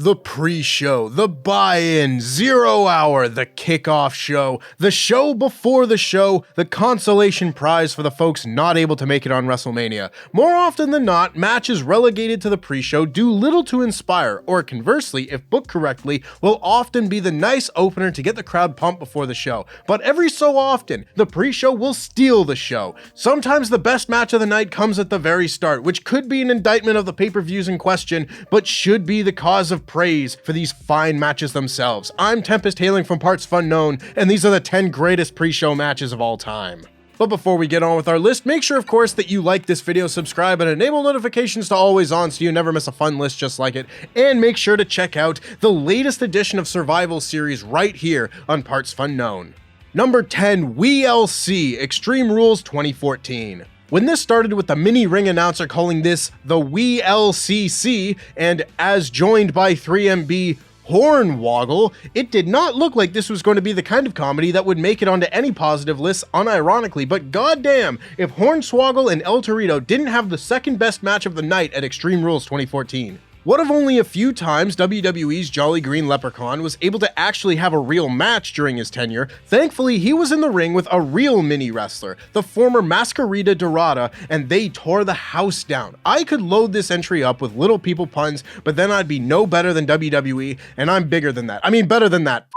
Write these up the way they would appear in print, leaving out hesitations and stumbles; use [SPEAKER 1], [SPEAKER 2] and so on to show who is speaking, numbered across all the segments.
[SPEAKER 1] The pre-show, the buy-in, 0 hour, the kickoff show, the show before the show, the consolation prize for the folks not able to make it on WrestleMania. More often than not, matches relegated to the pre-show do little to inspire, or conversely, if booked correctly, will often be the nice opener to get the crowd pumped before the show. But every so often, the pre-show will steal the show. Sometimes the best match of the night comes at the very start, which could be an indictment of the pay-per-views in question, but should be the cause of praise for these fine matches themselves. I'm Tempest, hailing from partsFUNknown, and these are the 10 greatest pre-show matches of all time. But before we get on with our list, make sure of course that you like this video, subscribe, and enable notifications to always on so you never miss a fun list just like it, and make sure to check out the latest edition of Survival Series right here on partsFUNknown. Number 10, WeLC Extreme Rules 2014. When this started with the mini ring announcer calling this the WeLCC, and as joined by 3MB Hornswoggle, it did not look like this was going to be the kind of comedy that would make it onto any positive lists unironically, but goddamn, if Hornswoggle and El Torito didn't have the second best match of the night at Extreme Rules 2014. One of only a few times WWE's Jolly Green Leprechaun was able to actually have a real match during his tenure, thankfully he was in the ring with a real mini wrestler, the former Masquerita Dorada, and they tore the house down. I could load this entry up with little people puns, but then I'd be no better than WWE, and I'm bigger than that. I mean, better than that.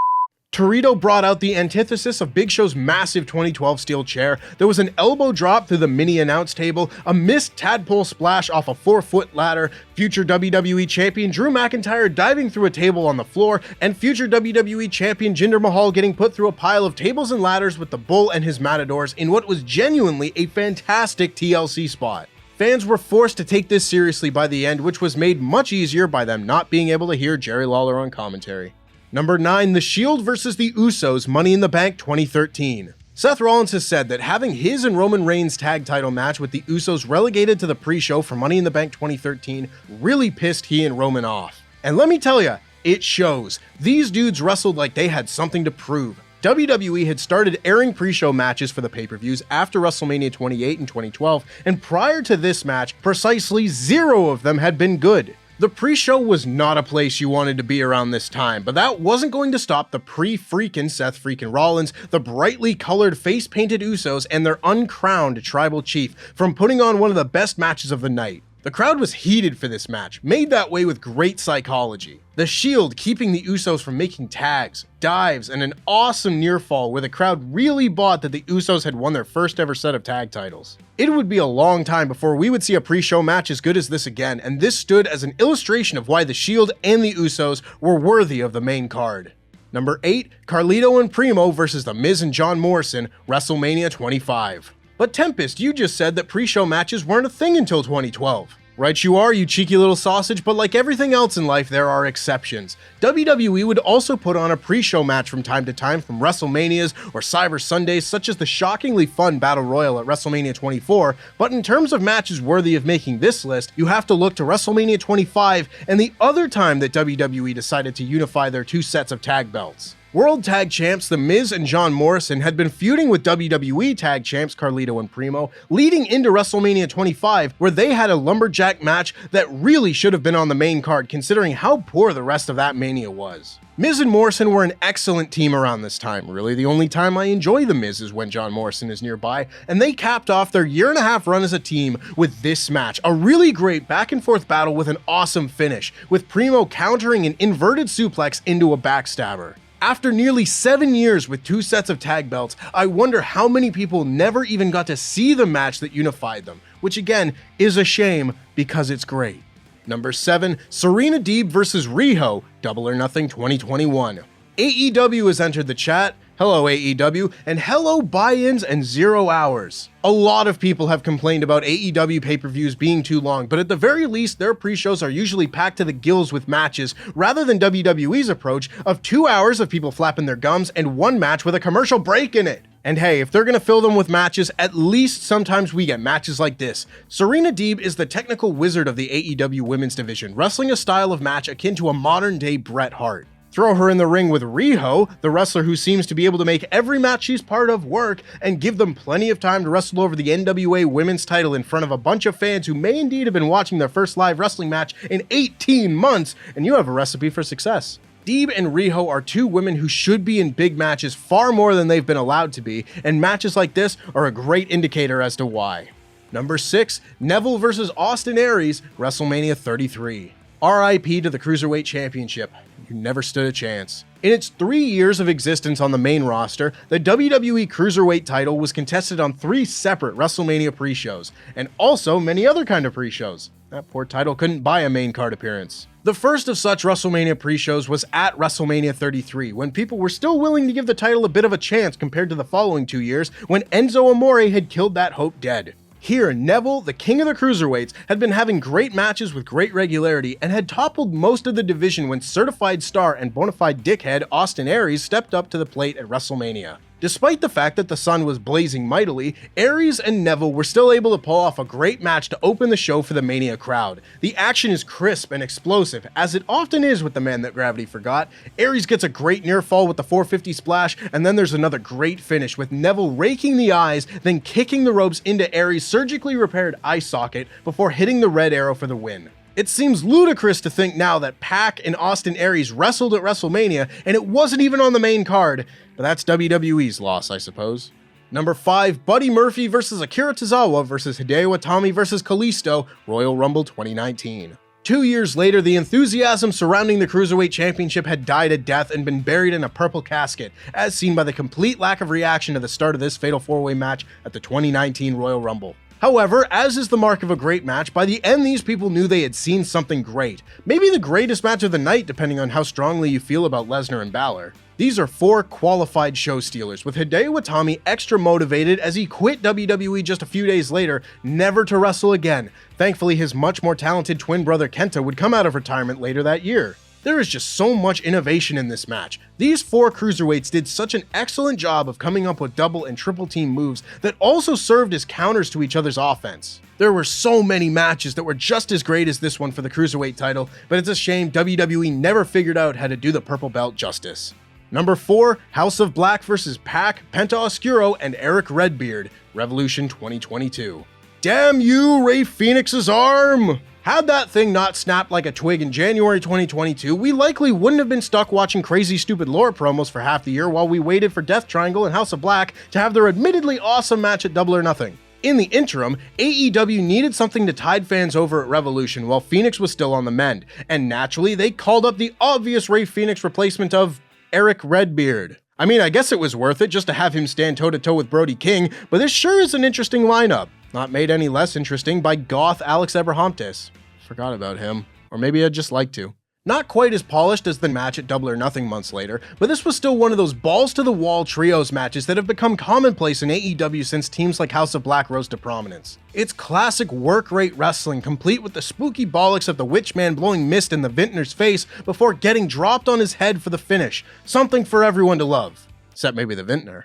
[SPEAKER 1] Torito brought out the antithesis of Big Show's massive 2012 steel chair. There was an elbow drop through the mini announce table, a missed tadpole splash off a 4-foot ladder, future WWE champion Drew McIntyre diving through a table on the floor, and future WWE champion Jinder Mahal getting put through a pile of tables and ladders with the Bull and his Matadors in what was genuinely a fantastic TLC spot. Fans were forced to take this seriously by the end, which was made much easier by them not being able to hear Jerry Lawler on commentary. Number 9, The Shield vs. the Usos Money in the Bank 2013. Seth Rollins has said that having his and Roman Reigns' tag title match with the Usos relegated to the pre-show for Money in the Bank 2013 really pissed he and Roman off. And let me tell ya, it shows. These dudes wrestled like they had something to prove. WWE had started airing pre-show matches for the pay-per-views after WrestleMania 28 in 2012, and prior to this match, precisely 0 of them had been good. The pre-show was not a place you wanted to be around this time, but that wasn't going to stop the pre-freaking Seth freaking Rollins, the brightly colored face-painted Usos, and their uncrowned tribal chief from putting on one of the best matches of the night. The crowd was heated for this match, made that way with great psychology. The Shield keeping the Usos from making tags, dives, and an awesome near fall where the crowd really bought that the Usos had won their first ever set of tag titles. It would be a long time before we would see a pre-show match as good as this again, and this stood as an illustration of why the Shield and the Usos were worthy of the main card. Number 8, Carlito and Primo vs. The Miz and John Morrison, WrestleMania 25. But Tempest, you just said that pre-show matches weren't a thing until 2012. Right you are, you cheeky little sausage, but like everything else in life, there are exceptions. WWE would also put on a pre-show match from time to time from WrestleManias or Cyber Sundays, such as the shockingly fun Battle Royal at WrestleMania 24, but in terms of matches worthy of making this list, you have to look to WrestleMania 25 and the other time that WWE decided to unify their two sets of tag belts. World Tag Champs The Miz and John Morrison had been feuding with WWE Tag Champs Carlito and Primo, leading into WrestleMania 25, where they had a lumberjack match that really should have been on the main card considering how poor the rest of that Mania was. Miz and Morrison were an excellent team around this time. Really, the only time I enjoy The Miz is when John Morrison is nearby, and they capped off their year-and-a-half run as a team with this match. A really great back-and-forth battle with an awesome finish, with Primo countering an inverted suplex into a backstabber. After nearly 7 years with 2 sets of tag belts, I wonder how many people never even got to see the match that unified them, which again is a shame because it's great. Number 7, Serena Deeb vs. Riho, Double or Nothing 2021. AEW has entered the chat. Hello AEW, and hello buy-ins and 0 hours. A lot of people have complained about AEW pay-per-views being too long, but at the very least, their pre-shows are usually packed to the gills with matches, rather than WWE's approach of 2 hours of people flapping their gums and 1 match with a commercial break in it. And hey, if they're gonna fill them with matches, at least sometimes we get matches like this. Serena Deeb is the technical wizard of the AEW women's division, wrestling a style of match akin to a modern-day Bret Hart. Throw her in the ring with Riho, the wrestler who seems to be able to make every match she's part of work, and give them plenty of time to wrestle over the NWA Women's title in front of a bunch of fans who may indeed have been watching their first live wrestling match in 18 months, and you have a recipe for success. Deeb and Riho are two women who should be in big matches far more than they've been allowed to be, and matches like this are a great indicator as to why. Number 6, Neville vs. Austin Aries, WrestleMania 33. RIP to the Cruiserweight Championship. You never stood a chance. In its 3 years of existence on the main roster, the WWE Cruiserweight title was contested on 3 separate WrestleMania pre-shows, and also many other kind of pre-shows. That poor title couldn't buy a main card appearance. The first of such WrestleMania pre-shows was at WrestleMania 33, when people were still willing to give the title a bit of a chance compared to the following 2 years, when Enzo Amore had killed that hope dead. Here, Neville, the king of the cruiserweights, had been having great matches with great regularity and had toppled most of the division when certified star and bona fide dickhead Austin Aries stepped up to the plate at WrestleMania. Despite the fact that the sun was blazing mightily, Aries and Neville were still able to pull off a great match to open the show for the Mania crowd. The action is crisp and explosive, as it often is with the man that gravity forgot. Aries gets a great near fall with the 450 splash, and then there's another great finish with Neville raking the eyes, then kicking the ropes into Aries' surgically repaired eye socket before hitting the red arrow for the win. It seems ludicrous to think now that Pac and Austin Aries wrestled at WrestleMania and it wasn't even on the main card, but that's WWE's loss, I suppose. Number 5, Buddy Murphy vs. Akira Tozawa vs. Hideo Itami vs. Kalisto, Royal Rumble 2019. 2 years later, the enthusiasm surrounding the Cruiserweight Championship had died a death and been buried in a purple casket, as seen by the complete lack of reaction to the start of this Fatal 4-Way match at the 2019 Royal Rumble. However, as is the mark of a great match, by the end these people knew they had seen something great. Maybe the greatest match of the night, depending on how strongly you feel about Lesnar and Balor. These are 4 qualified show stealers, with Hideo Itami extra motivated as he quit WWE just a few days later, never to wrestle again. Thankfully, his much more talented twin brother Kenta would come out of retirement later that year. There is just so much innovation in this match. These 4 cruiserweights did such an excellent job of coming up with double and triple team moves that also served as counters to each other's offense. There were so many matches that were just as great as this one for the Cruiserweight title, but it's a shame WWE never figured out how to do the purple belt justice. Number 4, House of Black vs. Pac, Penta Oscuro, and Eric Redbeard, Revolution 2022. Damn you, Rey Fenix's arm! Had that thing not snapped like a twig in January 2022, we likely wouldn't have been stuck watching crazy stupid lore promos for half the year while we waited for Death Triangle and House of Black to have their admittedly awesome match at Double or Nothing. In the interim, AEW needed something to tide fans over at Revolution while Fenix was still on the mend, and naturally they called up the obvious Rey Fenix replacement of Eric Redbeard. I mean, I guess it was worth it just to have him stand toe-to-toe with Brody King, but this sure is an interesting lineup. Not made any less interesting by goth Alex Abrahamtes. Forgot about him. Or maybe I'd just like to. Not quite as polished as the match at Double or Nothing months later, but this was still one of those balls-to-the-wall trios matches that have become commonplace in AEW since teams like House of Black rose to prominence. It's classic work-rate wrestling, complete with the spooky bollocks of the Witchman blowing mist in the Vintner's face before getting dropped on his head for the finish. Something for everyone to love. Except maybe the Vintner.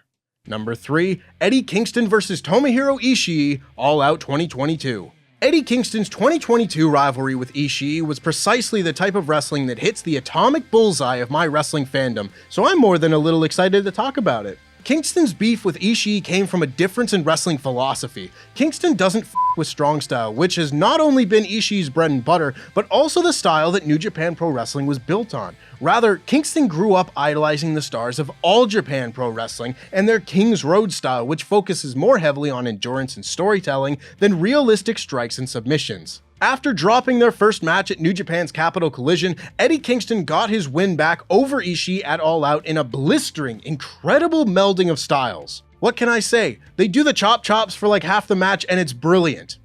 [SPEAKER 1] Number 3, Eddie Kingston vs. Tomohiro Ishii, All Out 2022. Eddie Kingston's 2022 rivalry with Ishii was precisely the type of wrestling that hits the atomic bullseye of my wrestling fandom, so I'm more than a little excited to talk about it. Kingston's beef with Ishii came from a difference in wrestling philosophy. Kingston doesn't with strong style, which has not only been Ishii's bread and butter, but also the style that New Japan Pro Wrestling was built on. Rather, Kingston grew up idolizing the stars of All Japan Pro Wrestling and their King's Road style, which focuses more heavily on endurance and storytelling than realistic strikes and submissions. After dropping their first match at New Japan's Capital Collision, Eddie Kingston got his win back over Ishii at All Out in a blistering, incredible melding of styles. What can I say? They do the chop chops for like half the match and it's brilliant.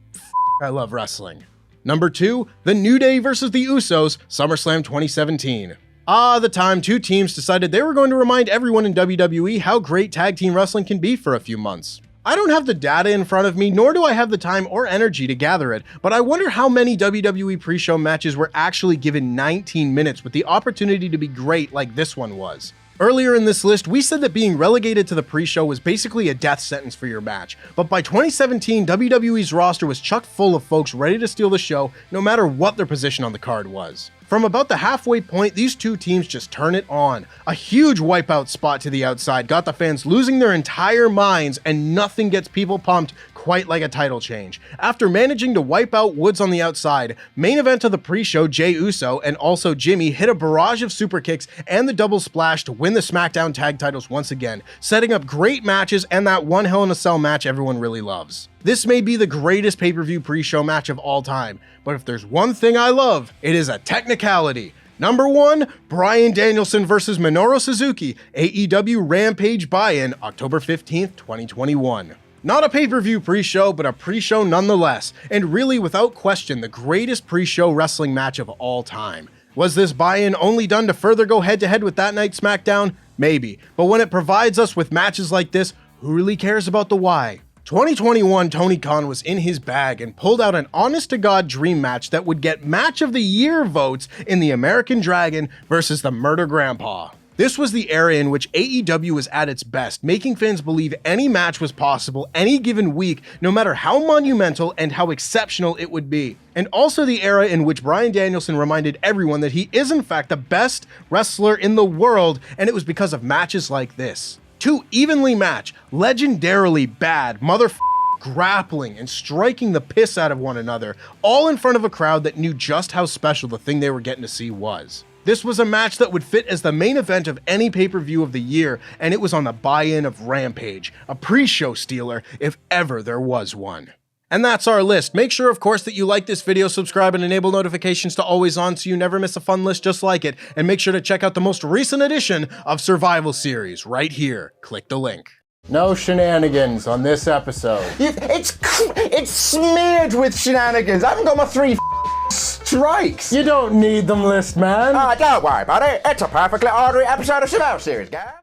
[SPEAKER 1] I love wrestling. Number 2, The New Day vs. the Usos, SummerSlam 2017. The time 2 teams decided they were going to remind everyone in WWE how great tag team wrestling can be for a few months. I don't have the data in front of me, nor do I have the time or energy to gather it, but I wonder how many WWE pre-show matches were actually given 19 minutes with the opportunity to be great like this one was. Earlier in this list, we said that being relegated to the pre-show was basically a death sentence for your match, but by 2017, WWE's roster was chock full of folks ready to steal the show, no matter what their position on the card was. From about the halfway point, these two teams just turn it on. A huge wipeout spot to the outside got the fans losing their entire minds, and nothing gets people pumped quite like a title change. After managing to wipe out Woods on the outside, main event of the pre-show, Jey Uso and also Jimmy hit a barrage of super kicks and the double splash to win the SmackDown tag titles once again, setting up great matches and that one Hell in a Cell match everyone really loves. This may be the greatest pay-per-view pre-show match of all time, but if there's one thing I love, it is a technicality. Number 1, Bryan Danielson versus Minoru Suzuki, AEW Rampage buy-in, October 15th, 2021. Not a pay-per-view pre-show, but a pre-show nonetheless, and really without question the greatest pre-show wrestling match of all time. Was this buy-in only done to further go head-to-head with that night's SmackDown? Maybe, but when it provides us with matches like this, who really cares about the why? 2021 Tony Khan was in his bag and pulled out an honest-to-God dream match that would get Match of the Year votes in the American Dragon versus the Murder Grandpa. This was the era in which AEW was at its best, making fans believe any match was possible any given week, no matter how monumental and how exceptional it would be. And also the era in which Bryan Danielson reminded everyone that he is in fact the best wrestler in the world, and it was because of matches like this. Two evenly matched, legendarily bad grappling and striking the piss out of one another, all in front of a crowd that knew just how special the thing they were getting to see was. This was a match that would fit as the main event of any pay-per-view of the year, and it was on the buy-in of Rampage, a pre-show stealer if ever there was one. And that's our list. Make sure, of course, that you like this video, subscribe, and enable notifications to always on so you never miss a fun list just like it. And make sure to check out the most recent edition of Survival Series right here. Click the link. No shenanigans on this episode.
[SPEAKER 2] It's smeared with shenanigans. I haven't got my 3 strikes.
[SPEAKER 1] You don't need them, list man.
[SPEAKER 2] Don't worry about it. It's a perfectly ordinary episode of Survival Series, guys.